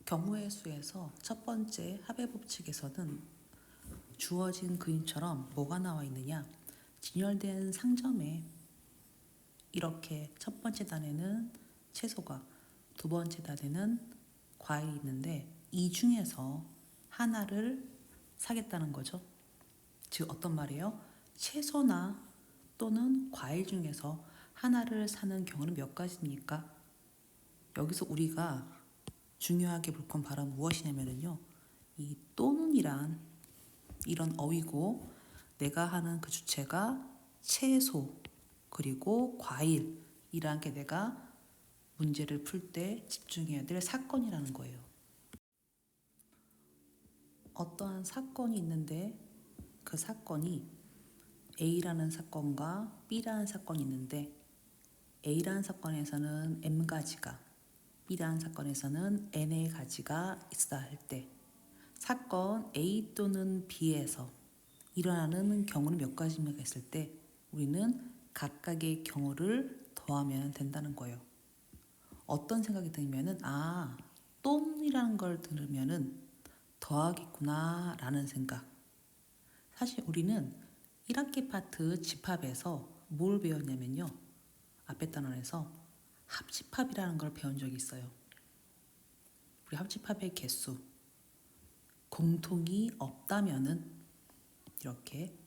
경우의 수에서 첫 번째 합의 법칙에서는 주어진 그림처럼 뭐가 나와 있느냐, 진열된 상점에 이렇게 첫 번째 단에는 채소가, 두 번째 단에는 과일이 있는데 이 중에서 하나를 사겠다는 거죠. 즉 어떤 말이에요? 채소나 또는 과일 중에서 하나를 사는 경우는 몇 가지입니까? 여기서 우리가 중요하게 볼 건 바로 무엇이냐면요, 이 또는이란 이런 어휘고 내가 하는 그 주체가 채소 그리고 과일이라는 게 내가 문제를 풀 때 집중해야 될 사건이라는 거예요. 어떠한 사건이 있는데 그 사건이 A라는 사건과 B라는 사건이 있는데 A라는 사건에서는 M가지가, B라는 사건에서는 N의 가지가 있어야 할 때 사건 A 또는 B에서 일어나는 경우는 몇 가지입니까 했을 때 우리는 각각의 경우를 더하면 된다는 거예요. 어떤 생각이 들면은 또는이라는 걸 들으면은 더하겠구나 라는 생각. 사실 우리는 1학기 파트 집합에서 뭘 배웠냐면요, 앞에 단원에서 합집합이라는 걸 배운 적이 있어요. 우리 합집합의 개수 공통이 없다면은 이렇게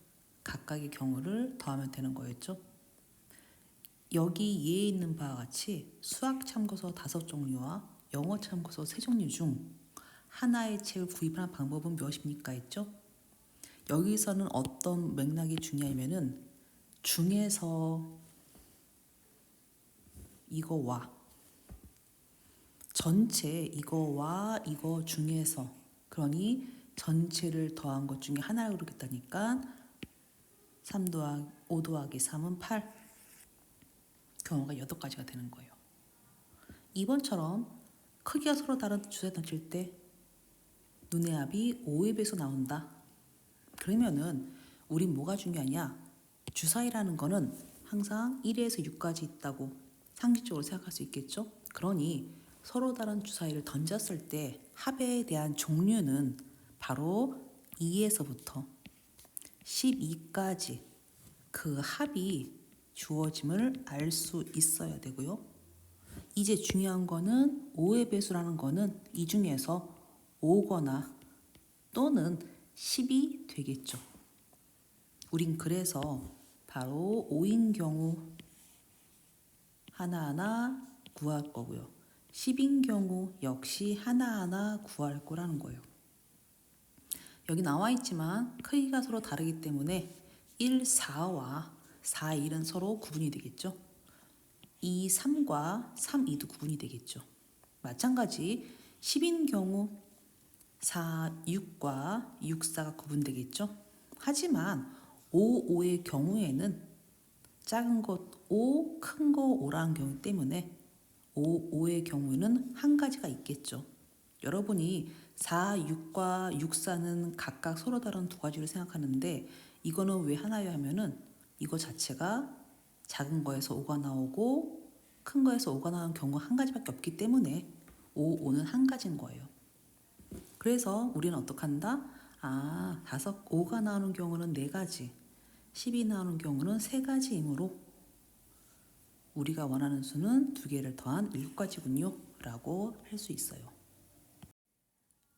각각의 경우를 더하면 되는 거였죠. 여기 예에 있는 바와 같이 수학 참고서 5종류와 영어 참고서 3종류 중 하나의 책을 구입하는 방법은 무엇입니까 했죠. 여기서는 어떤 맥락이 중요하냐면은 중에서 이거와 전체 이거와 이거 중에서, 그러니 전체를 더한 것 중에 하나를 그렇겠다니까 5 더하기 3은 8 경우가 8가지가 되는 거예요. 2번처럼 크기가 서로 다른 주사위 던질 때 눈의 합이 5의 배수 나온다. 그러면은 우린 뭐가 중요하냐? 주사위라는 거는 항상 1에서 6까지 있다고 상식적으로 생각할 수 있겠죠? 그러니 서로 다른 주사위를 던졌을 때 합에 대한 종류는 바로 2에서부터 12까지 그 합이 주어짐을 알 수 있어야 되고요. 이제 중요한 거는 5의 배수라는 거는 이 중에서 5거나 또는 10이 되겠죠. 우린 그래서 바로 5인 경우 하나하나 구할 거고요. 10인 경우 역시 하나하나 구할 거라는 거예요. 여기 나와 있지만 크기가 서로 다르기 때문에 1, 4와 4, 1은 서로 구분이 되겠죠. 2, 3과 3, 2도 구분이 되겠죠. 마찬가지 10인 경우 4, 6과 6, 4가 구분되겠죠. 하지만 5, 5의 경우에는 작은 것 5, 큰 거 5라는 경우 때문에 5, 5의 경우에는 한 가지가 있겠죠. 여러분이 4, 6과 6, 4는 각각 서로 다른 두 가지를 생각하는데 이거는 왜 하나요 하면은 이거 자체가 작은 거에서 5가 나오고 큰 거에서 5가 나오는 경우가 한 가지밖에 없기 때문에 5, 5는 한 가지인 거예요. 그래서 우리는 어떻게 한다? 5가 나오는 경우는 4가지, 10이 나오는 경우는 3가지이므로 우리가 원하는 수는 2개를 더한 7가지군요 라고 할 수 있어요.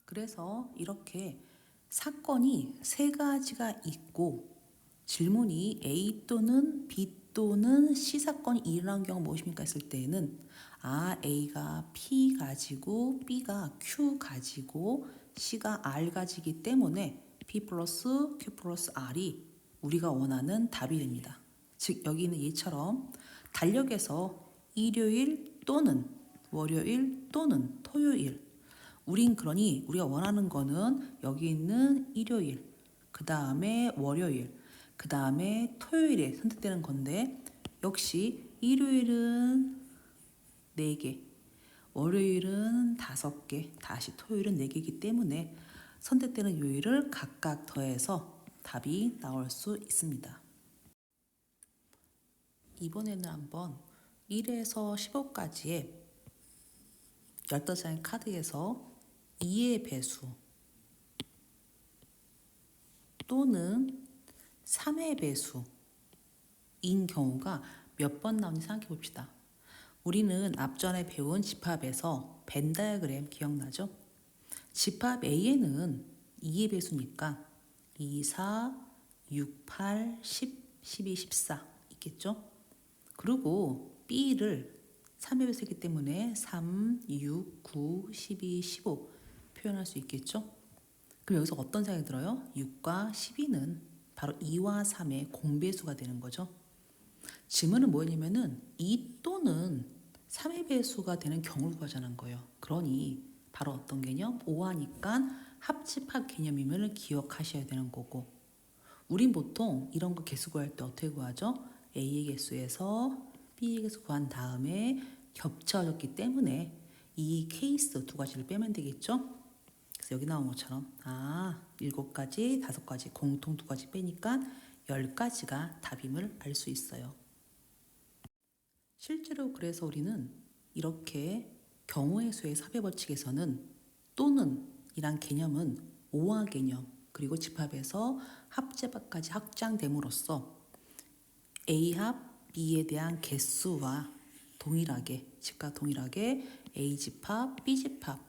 그래서 이렇게 사건이 3가지가 있고 질문이 A 또는 B 또는 C 사건이 일어난 경우 무엇입니까 했을 때에는 A가 P 가지고 B가 Q 가지고 C가 R 가지기 때문에 P 플러스 Q 플러스 R이 우리가 원하는 답이 됩니다. 즉 여기 있는 예처럼 달력에서 일요일 또는 월요일 또는 토요일, 우린 그러니 우리가 원하는 거는 여기 있는 일요일, 그 다음에 월요일, 그 다음에 토요일에 선택되는 건데 역시 일요일은 4개, 월요일은 5개, 다시 토요일은 4개이기 때문에 선택되는 요일을 각각 더해서 답이 나올 수 있습니다. 이번에는 한번 1에서 15까지의 15장의 카드에서 2의 배수 또는 3의 배수인 경우가 몇 번 나오는지 생각해 봅시다. 우리는 앞전에 배운 집합에서 벤 다이어그램 기억나죠? 집합 A에는 2의 배수니까 2, 4, 6, 8, 10, 12, 14 있겠죠? 그리고 B를 3의 배수이기 때문에 3, 6, 9, 12, 15 표현할 수 있겠죠? 그럼 여기서 어떤 생각이 들어요? 6과 12는 바로 2와 3의 공배수가 되는 거죠. 질문은 뭐냐면은 2 또는 3의 배수가 되는 경우를 구하자는 거예요. 그러니 바로 어떤 개념? 5하니까 합집합 개념임을 기억하셔야 되는 거고, 우린 보통 이런 거 개수 구할 때 어떻게 구하죠? A의 개수에서 B의 개수 구한 다음에 겹쳐졌기 때문에 이 케이스 두 가지를 빼면 되겠죠? 그래서 여기 나온 것처럼 7가지, 5가지 공통 두 가지 빼니까 10가지가 답임을 알 수 있어요. 실제로 그래서 우리는 이렇게 경우의 수의 삽입 법칙에서는 또는 이란 개념은 오화 개념 그리고 집합에서 합집합까지 확장됨으로써 A합 B에 대한 개수와 동일하게 집과 동일하게 A 집합 B 집합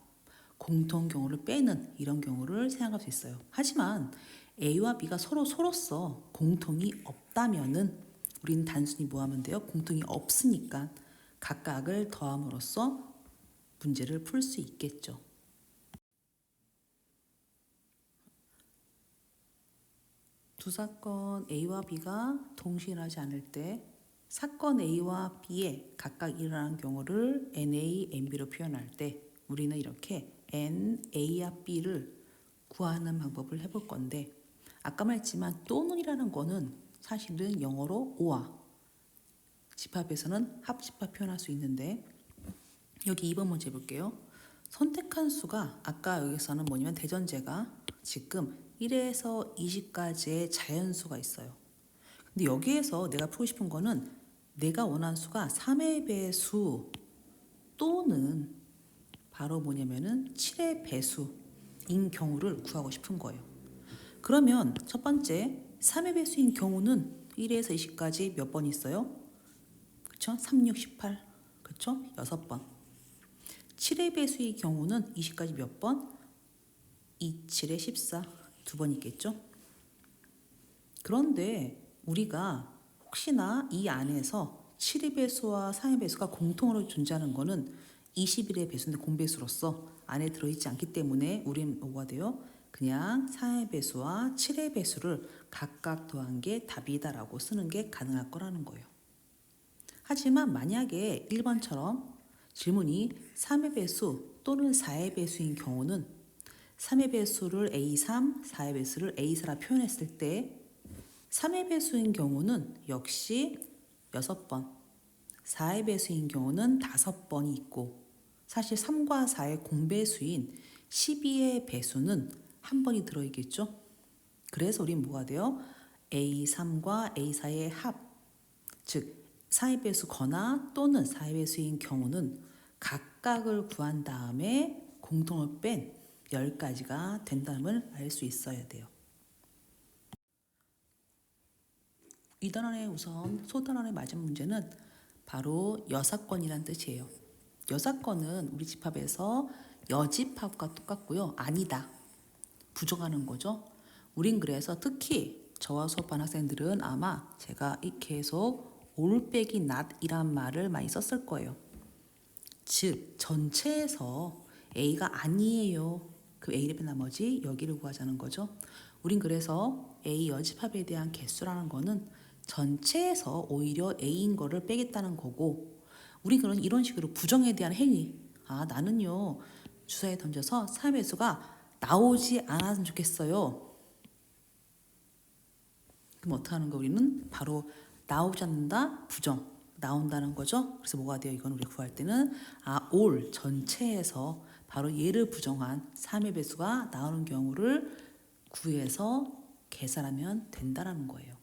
공통 경우를 빼는 이런 경우를 생각할 수 있어요. 하지만 A와 B가 서로서 공통이 없다면은 우리는 단순히 뭐 하면 돼요? 공통이 없으니까 각각을 더함으로써 문제를 풀 수 있겠죠. 두 사건 A와 B가 동시에 일어나지 않을 때 사건 A와 B에 각각 일어나는 경우를 NA, NB로 표현할 때 우리는 이렇게 NA와 B를 구하는 방법을 해볼 건데, 아까 말했지만 또는이라는 거는 사실은 영어로 오화, 집합에서는 합집합 표현할 수 있는데, 여기 2번 문제 볼게요. 선택한 수가 아까 여기서는 뭐냐면 대전제가 지금 1에서 20까지의 자연수가 있어요. 근데 여기에서 내가 풀고 싶은 거는 내가 원하는 수가 3의 배수 또는 바로 뭐냐면은 7의 배수인 경우를 구하고 싶은 거예요. 그러면 첫 번째 3의 배수인 경우는 1에서 20까지 몇 번 있어요? 그쵸? 3, 6, 18 그쵸? 6번. 7의 배수의 경우는 20까지 몇 번? 2, 7에 14 2번 있겠죠? 그런데 우리가 혹시나 이 안에서 7의 배수와 3의 배수가 공통으로 존재하는 거는 21의 배수인데 공배수로서 안에 들어있지 않기 때문에 우리는 뭐가 돼요? 그냥 3의 배수와 7의 배수를 각각 더한 게 답이다라고 쓰는 게 가능할 거라는 거예요. 하지만 만약에 1번처럼 질문이 3의 배수 또는 4의 배수인 경우는 3의 배수를 A3, 4의 배수를 A4라 표현했을 때 3의 배수인 경우는 역시 6번, 4의 배수인 경우는 5번이 있고, 사실 3과 4의 공배수인 12의 배수는 한 번이 들어있겠죠. 그래서 우린 뭐가 돼요? A3과 A4의 합, 즉 4의 배수거나 또는 4의 배수인 경우는 각각을 구한 다음에 공통을 뺀 10가지가 된다는 걸 알 수 있어야 돼요. 이 단원의 우선 소단원의 마지막 문제는 바로 여사건이란 뜻이에요. 여사건은 우리 집합에서 여집합과 똑같고요. 아니다. 부정하는 거죠. 우린 그래서 특히 저와 수업한 학생들은 아마 제가 계속 올 빼기 not이란 말을 많이 썼을 거예요. 즉 전체에서 A가 아니에요. 그 A를 뺀 나머지 여기를 구하자는 거죠. 우린 그래서 A 여집합에 대한 개수라는 거는 전체에서 오히려 A인 거를 빼겠다는 거고, 우리 그런 이런 식으로 부정에 대한 행위, 나는요 주사에 던져서 3의 수가 나오지 않았으면 좋겠어요. 그럼 어떻게 하는 거? 우리는 바로 나오지 않는다 부정, 나온다는 거죠. 그래서 뭐가 돼요? 이건 우리 구할 때는 올 전체에서 바로 얘를 부정한 3의 배수가 나오는 경우를 구해서 계산하면 된다라는 거예요.